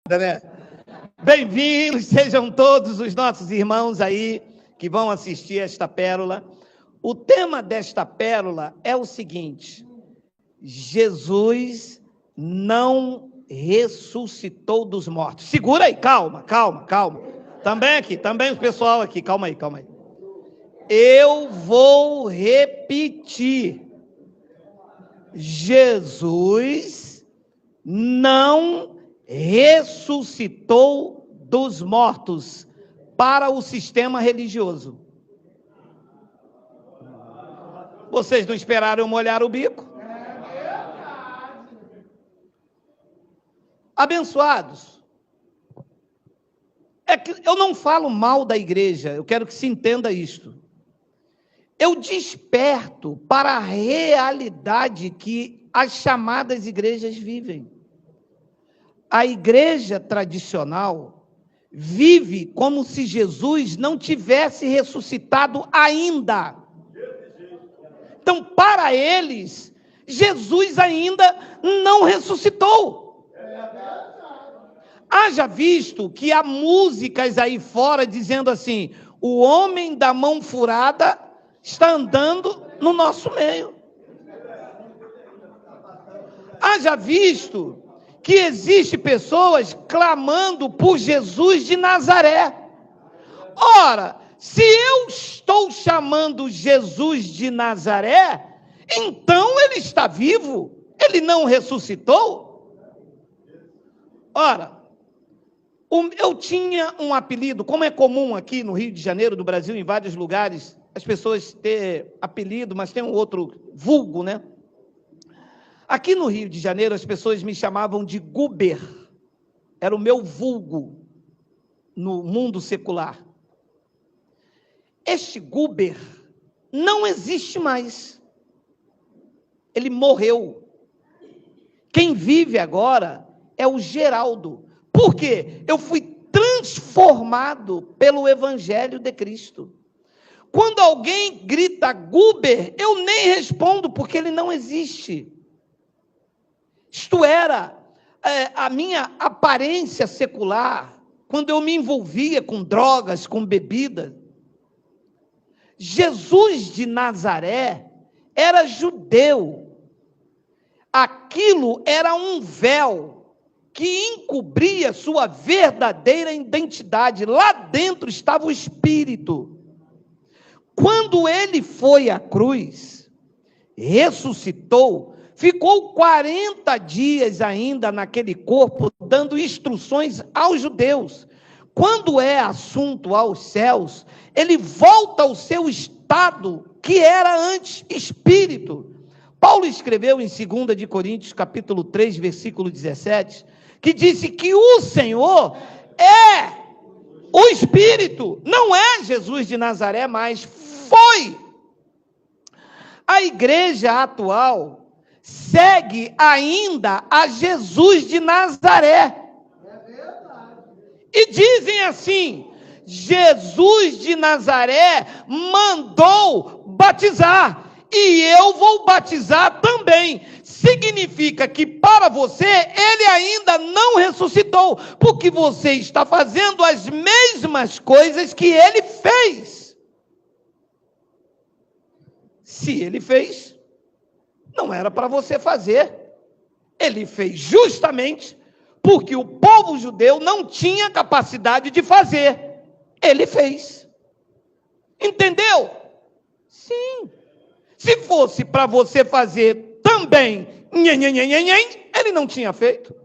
Né? Bem-vindos, sejam todos os nossos irmãos aí que vão assistir esta pérola. O tema desta pérola é o seguinte: Jesus não ressuscitou dos mortos. Segura aí, calma. Também o pessoal aqui, calma aí. Eu vou repetir. Jesus não ressuscitou dos mortos para o sistema religioso. Vocês não esperaram eu molhar o bico? Abençoados, é que eu não falo mal da igreja, eu quero que se entenda isto. Eu desperto para a realidade que as chamadas igrejas vivem. A igreja tradicional vive como se Jesus não tivesse ressuscitado ainda. Então, para eles, Jesus ainda não ressuscitou. Haja visto que há músicas aí fora dizendo assim: o homem da mão furada está andando no nosso meio. Haja visto que existe pessoas clamando por Jesus de Nazaré. Ora, se eu estou chamando Jesus de Nazaré, então ele está vivo? Ele não ressuscitou? Ora, eu tinha um apelido, como é comum aqui no Rio de Janeiro, do Brasil, em vários lugares, as pessoas têm apelido, mas tem um outro vulgo, né? Aqui no Rio de Janeiro, as pessoas me chamavam de Guber. Era o meu vulgo no mundo secular. Este Guber não existe mais. Ele morreu. Quem vive agora é o Geraldo. Por quê? Eu fui transformado pelo Evangelho de Cristo. Quando alguém grita Guber, eu nem respondo, porque ele não existe. Isto era a minha aparência secular, quando eu me envolvia com drogas, com bebida. Jesus de Nazaré era judeu. Aquilo era um véu que encobria sua verdadeira identidade. Lá dentro estava o Espírito. Quando ele foi à cruz, ressuscitou, ficou 40 dias ainda naquele corpo, dando instruções aos judeus. Quando é assunto aos céus, ele volta ao seu estado, que era antes espírito. Paulo escreveu em 2 de Coríntios, capítulo 3, versículo 17, que disse que o Senhor é o Espírito, não é Jesus de Nazaré, mas foi. A igreja atual segue ainda a Jesus de Nazaré. E dizem assim: Jesus de Nazaré mandou batizar, e eu vou batizar também. Significa que para você, ele ainda não ressuscitou, porque você está fazendo as mesmas coisas que ele fez. Se ele fez, não era para você fazer. Ele fez justamente porque o povo judeu não tinha capacidade de fazer. Ele fez. Entendeu? Sim. Se fosse para você fazer também, ele não tinha feito.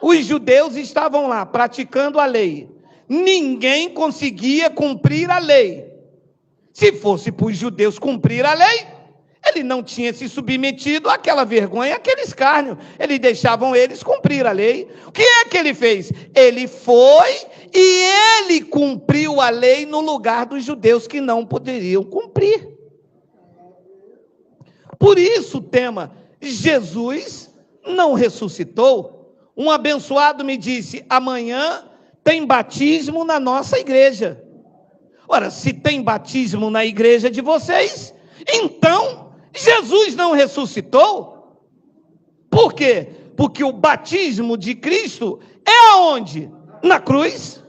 Os judeus estavam lá praticando a lei. Ninguém conseguia cumprir a lei. Se fosse para os judeus cumprir a lei, ele não tinha se submetido àquela vergonha, àquele escárnio. Eles deixavam eles cumprir a lei. O que é que ele fez? Ele foi e ele cumpriu a lei no lugar dos judeus que não poderiam cumprir. Por isso o tema, Jesus não ressuscitou. Um abençoado me disse: amanhã tem batismo na nossa igreja. Ora, se tem batismo na igreja de vocês, então Jesus não ressuscitou? Por quê? Porque o batismo de Cristo é aonde? Na cruz.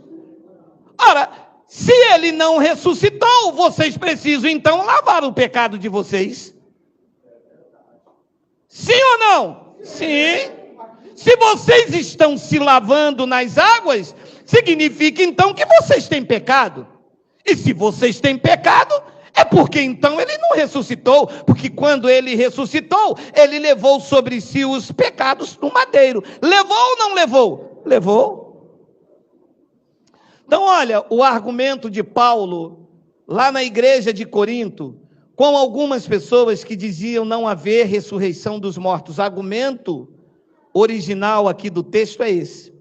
Ora, se ele não ressuscitou, vocês precisam então lavar o pecado de vocês. Sim ou não? Sim. Se vocês estão se lavando nas águas, significa então que vocês têm pecado. E se vocês têm pecado, é porque então ele não ressuscitou. Porque quando ele ressuscitou, ele levou sobre si os pecados no madeiro. Levou ou não levou? Levou. Então, olha, o argumento de Paulo, lá na igreja de Corinto, com algumas pessoas que diziam não haver ressurreição dos mortos. O argumento original aqui do texto é esse.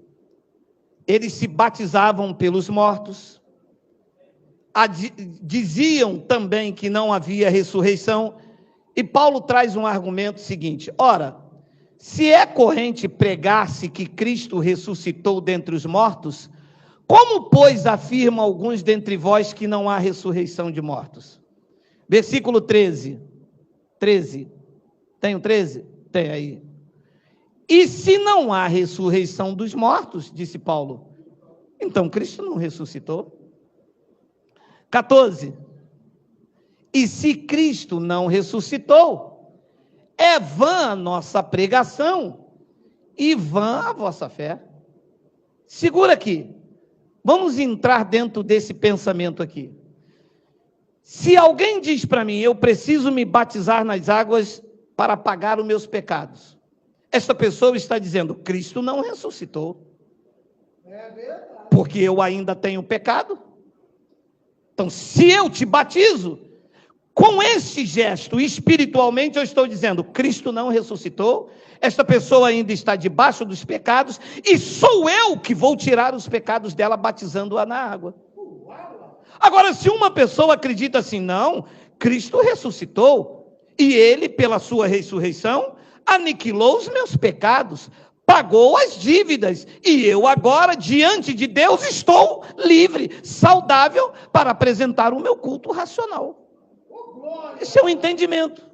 Eles se batizavam pelos mortos, diziam também que não havia ressurreição, e Paulo traz um argumento seguinte: ora, se é corrente pregar-se que Cristo ressuscitou dentre os mortos, como, pois, afirmam alguns dentre vós que não há ressurreição de mortos? Versículo 13. 13. Tem o 13? Tem aí. E se não há ressurreição dos mortos, disse Paulo, então Cristo não ressuscitou. 14. E se Cristo não ressuscitou, é vã a nossa pregação e vã a vossa fé. Segura aqui. Vamos entrar dentro desse pensamento aqui. Se alguém diz para mim, eu preciso me batizar nas águas para apagar os meus pecados, esta pessoa está dizendo, Cristo não ressuscitou. É verdade. Porque eu ainda tenho pecado. Então, se eu te batizo, com esse gesto, espiritualmente, eu estou dizendo, Cristo não ressuscitou, esta pessoa ainda está debaixo dos pecados, e sou eu que vou tirar os pecados dela, batizando-a na água. Agora, se uma pessoa acredita assim, não, Cristo ressuscitou, e ele, pela sua ressurreição, aniquilou os meus pecados, pagou as dívidas, e eu agora, diante de Deus, estou livre, saudável, para apresentar o meu culto racional. Esse é o entendimento.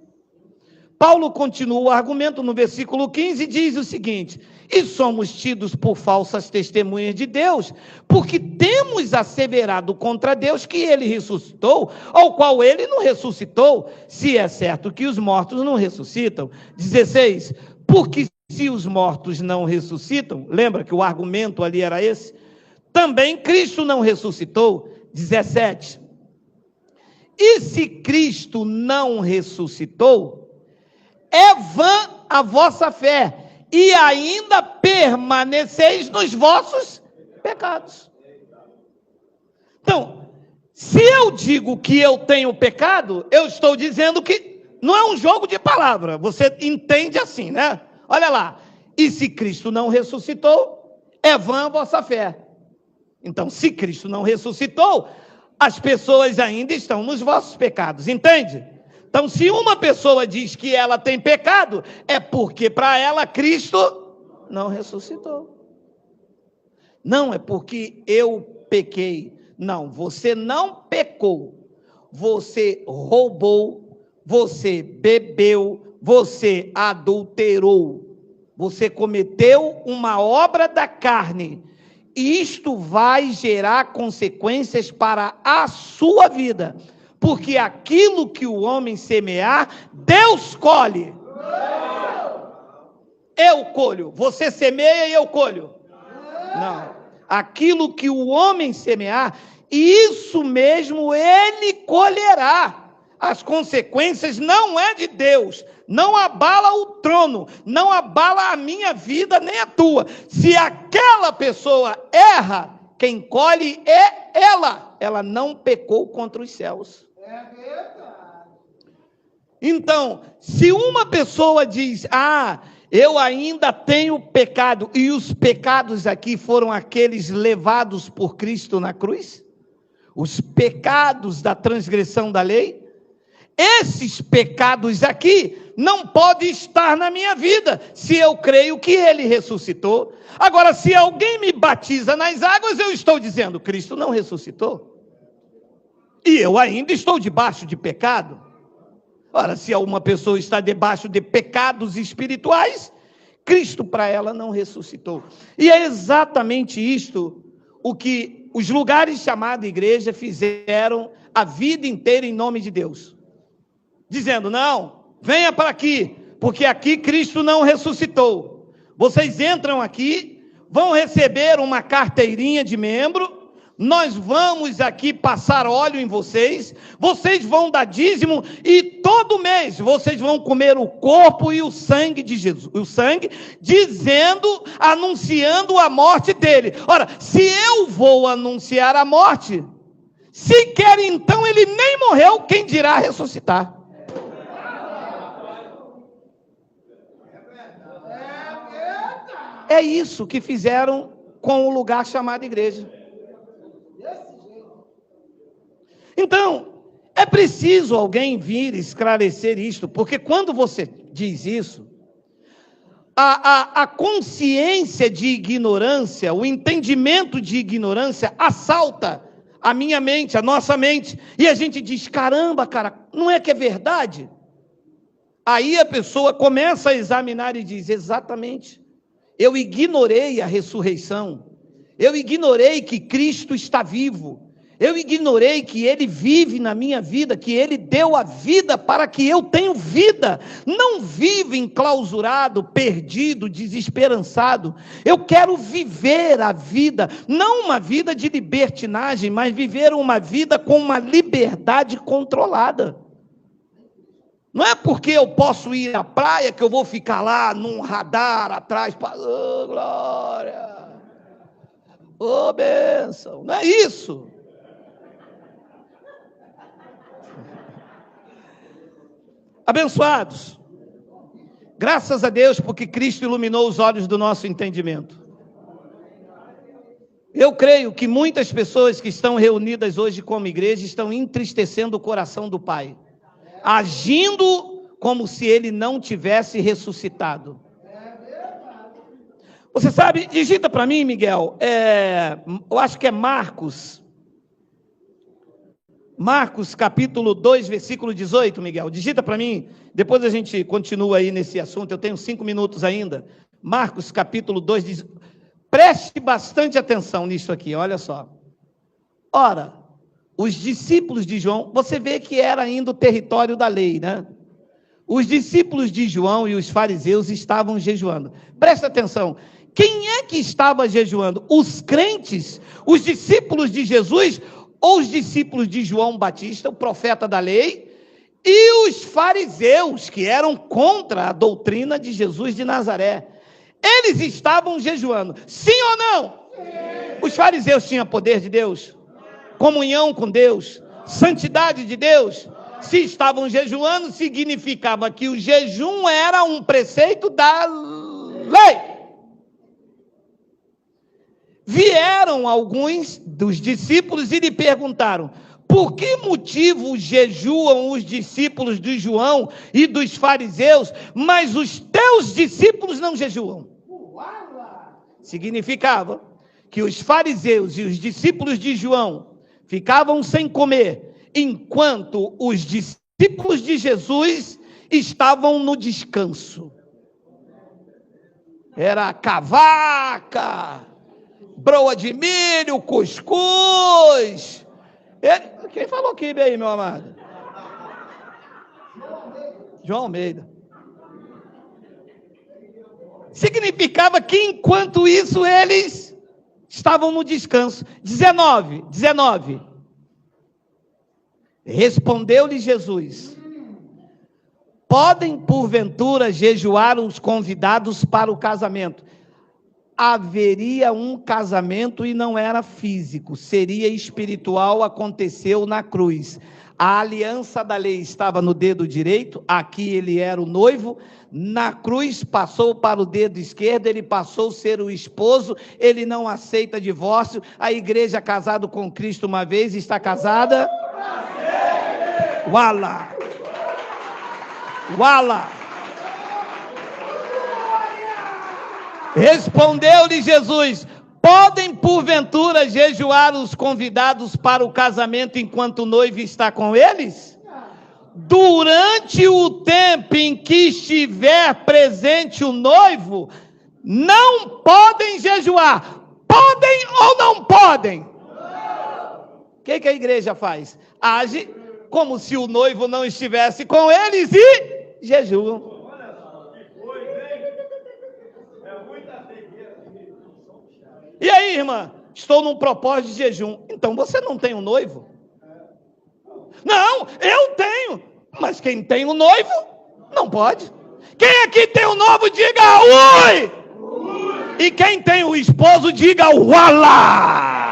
Paulo continua o argumento no versículo 15 e diz o seguinte: e somos tidos por falsas testemunhas de Deus, porque temos asseverado contra Deus que ele ressuscitou, ao qual ele não ressuscitou, se é certo que os mortos não ressuscitam. 16, porque se os mortos não ressuscitam, lembra que o argumento ali era esse? Também Cristo não ressuscitou. 17, e se Cristo não ressuscitou, é vã a vossa fé, e ainda permaneceis nos vossos pecados. Então, se eu digo que eu tenho pecado, eu estou dizendo que não é um jogo de palavra, você entende assim, né? Olha lá, e se Cristo não ressuscitou, é vã a vossa fé. Então, se Cristo não ressuscitou, as pessoas ainda estão nos vossos pecados, entende? Então, se uma pessoa diz que ela tem pecado, é porque para ela Cristo não ressuscitou. Não é porque eu pequei. Não, você não pecou. Você roubou, você bebeu, você adulterou. Você cometeu uma obra da carne. E isto vai gerar consequências para a sua vida. Porque aquilo que o homem semear, Deus colhe. Eu colho. Você semeia e eu colho. Não. Aquilo que o homem semear, isso mesmo ele colherá. As consequências não é de Deus. Não abala o trono. Não abala a minha vida nem a tua. Se aquela pessoa erra, quem colhe é ela. Ela não pecou contra os céus. É verdade. Então, se uma pessoa diz, eu ainda tenho pecado, e os pecados aqui foram aqueles levados por Cristo na cruz, os pecados da transgressão da lei, esses pecados aqui não podem estar na minha vida, se eu creio que ele ressuscitou. Agora, se alguém me batiza nas águas, eu estou dizendo, Cristo não ressuscitou. E eu ainda estou debaixo de pecado. Ora, se uma pessoa está debaixo de pecados espirituais, Cristo para ela não ressuscitou. E é exatamente isto o que os lugares chamados igreja fizeram a vida inteira em nome de Deus. Dizendo, não, venha para aqui, porque aqui Cristo não ressuscitou. Vocês entram aqui, vão receber uma carteirinha de membro, nós vamos aqui passar óleo em vocês, vocês vão dar dízimo e todo mês vocês vão comer o corpo e o sangue de Jesus, o sangue, dizendo, anunciando a morte dele. Ora, se eu vou anunciar a morte, sequer então ele nem morreu, quem dirá ressuscitar? É isso que fizeram com o lugar chamado igreja. Então, é preciso alguém vir esclarecer isto, porque quando você diz isso, a consciência de ignorância, o entendimento de ignorância assalta a minha mente, a nossa mente, e a gente diz, caramba, cara, não é que é verdade? Aí a pessoa começa a examinar e diz, exatamente, eu ignorei a ressurreição, eu ignorei que Cristo está vivo, eu ignorei que Ele vive na minha vida, que Ele deu a vida para que eu tenha vida. Não vivo enclausurado, perdido, desesperançado. Eu quero viver a vida, não uma vida de libertinagem, mas viver uma vida com uma liberdade controlada. Não é porque eu posso ir à praia que eu vou ficar lá num radar atrás, oh, glória, oh, bênção. Não é isso. Abençoados, graças a Deus, porque Cristo iluminou os olhos do nosso entendimento. Eu creio que muitas pessoas que estão reunidas hoje como igreja estão entristecendo o coração do Pai, agindo como se Ele não tivesse ressuscitado. Você sabe, digita para mim, Miguel, eu acho que é Marcos capítulo 2, versículo 18, Miguel, digita para mim, depois a gente continua aí nesse assunto, eu tenho 5 minutos ainda. Marcos capítulo 2, preste bastante atenção nisso aqui, olha só. Ora, os discípulos de João, você vê que era ainda o território da lei, né? Os discípulos de João e os fariseus estavam jejuando. Presta atenção, quem é que estava jejuando? Os crentes, os discípulos de Jesus, ou os discípulos de João Batista, o profeta da lei, e os fariseus, que eram contra a doutrina de Jesus de Nazaré. Eles estavam jejuando, sim ou não? Sim. Os fariseus tinham poder de Deus, comunhão com Deus, santidade de Deus. Se estavam jejuando, significava que o jejum era um preceito da lei. Vieram alguns dos discípulos e lhe perguntaram, por que motivo jejuam os discípulos de João e dos fariseus, mas os teus discípulos não jejuam? Significava que os fariseus e os discípulos de João ficavam sem comer, enquanto os discípulos de Jesus estavam no descanso. Era cavaca, broa de milho, cuscuz. Quem falou aqui aí, meu amado? João Almeida. Significava que enquanto isso eles estavam no descanso. 19. Respondeu-lhe Jesus, podem porventura jejuar os convidados para o casamento? Haveria um casamento e não era físico, seria espiritual, aconteceu na cruz. A aliança da lei estava no dedo direito, aqui ele era o noivo, na cruz passou para o dedo esquerdo, ele passou a ser o esposo, ele não aceita divórcio, a igreja casada com Cristo uma vez, está casada? Uala! Respondeu-lhe Jesus, podem porventura jejuar os convidados para o casamento enquanto o noivo está com eles? durante o tempo em que estiver presente o noivo, não podem jejuar. Podem ou não podem? O que a igreja faz? Age como se o noivo não estivesse com eles e jejuam. E aí, irmã? Estou num propósito de jejum. Então você não tem um noivo? Não, eu tenho. Mas quem tem um noivo, não pode. Quem aqui tem um noivo, diga ui! E quem tem o esposo, diga ualá!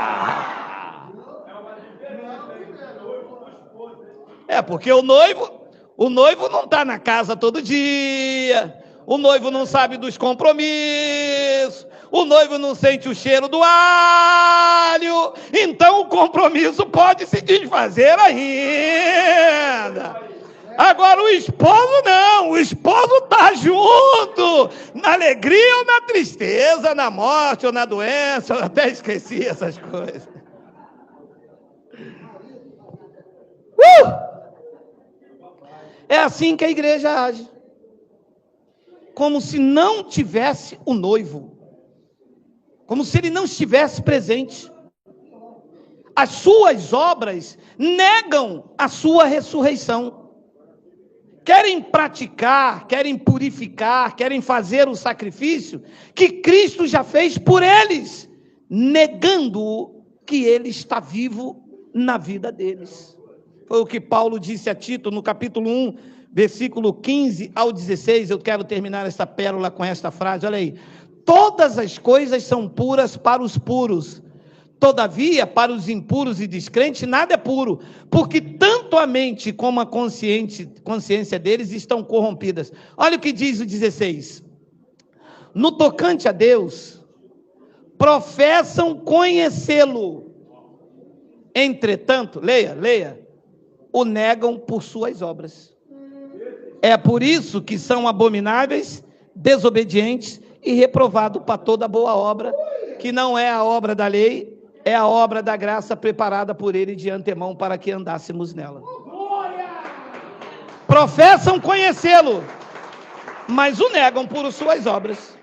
É, porque o noivo não está na casa todo dia. O noivo não sabe dos compromissos. O noivo não sente o cheiro do alho. Então o compromisso pode se desfazer ainda. Agora o esposo não. O esposo está junto. Na alegria ou na tristeza, na morte ou na doença. Eu até esqueci essas coisas. É assim que a igreja age. Como se não tivesse o noivo. Como se ele não estivesse presente. As suas obras negam a sua ressurreição. Querem praticar, querem purificar, querem fazer o sacrifício que Cristo já fez por eles, negando que ele está vivo na vida deles. Foi o que Paulo disse a Tito no capítulo 1, versículo 15 ao 16. Eu quero terminar esta pérola com esta frase, olha aí. Todas as coisas são puras para os puros. Todavia, para os impuros e descrentes, nada é puro, porque tanto a mente como a consciência deles estão corrompidas. Olha o que diz o 16. No tocante a Deus, professam conhecê-lo. Entretanto, leia, o negam por suas obras. É por isso que são abomináveis, desobedientes e reprovados para toda boa obra, que não é a obra da lei, é a obra da graça preparada por ele de antemão para que andássemos nela. Professam conhecê-lo, mas o negam por suas obras.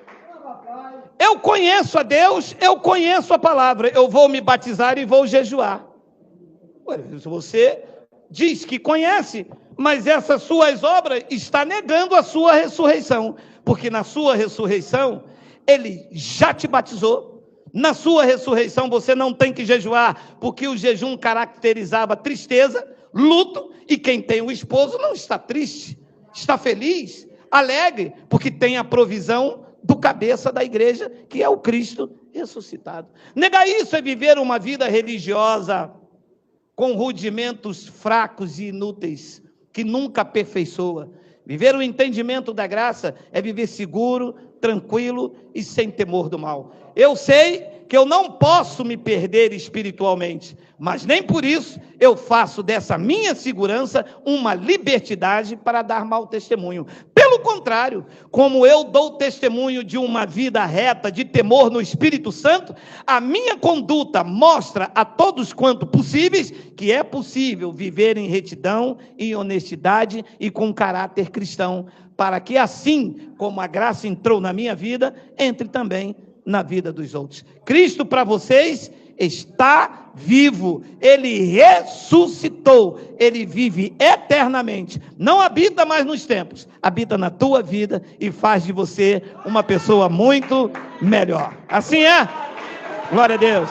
Eu conheço a Deus, eu conheço a palavra, eu vou me batizar e vou jejuar. Você diz que conhece, mas essas suas obras está negando a sua ressurreição, porque na sua ressurreição ele já te batizou. Na sua ressurreição você não tem que jejuar, porque o jejum caracterizava tristeza, luto, e quem tem o esposo não está triste, está feliz, alegre, porque tem a provisão do cabeça da igreja, que é o Cristo ressuscitado. Negar isso é viver uma vida religiosa com rudimentos fracos e inúteis, que nunca aperfeiçoa. Viver o entendimento da graça é viver seguro, tranquilo e sem temor do mal. Eu sei que eu não posso me perder espiritualmente, mas nem por isso eu faço dessa minha segurança uma libertinagem para dar mau testemunho. Pelo contrário, como eu dou testemunho de uma vida reta, de temor no Espírito Santo, a minha conduta mostra a todos quanto possíveis que é possível viver em retidão, em honestidade e com caráter cristão, para que assim como a graça entrou na minha vida, entre também na vida dos outros. Cristo para vocês está vivo, ele ressuscitou, ele vive eternamente, não habita mais nos tempos, habita na tua vida e faz de você uma pessoa muito melhor. Assim é? Glória a Deus.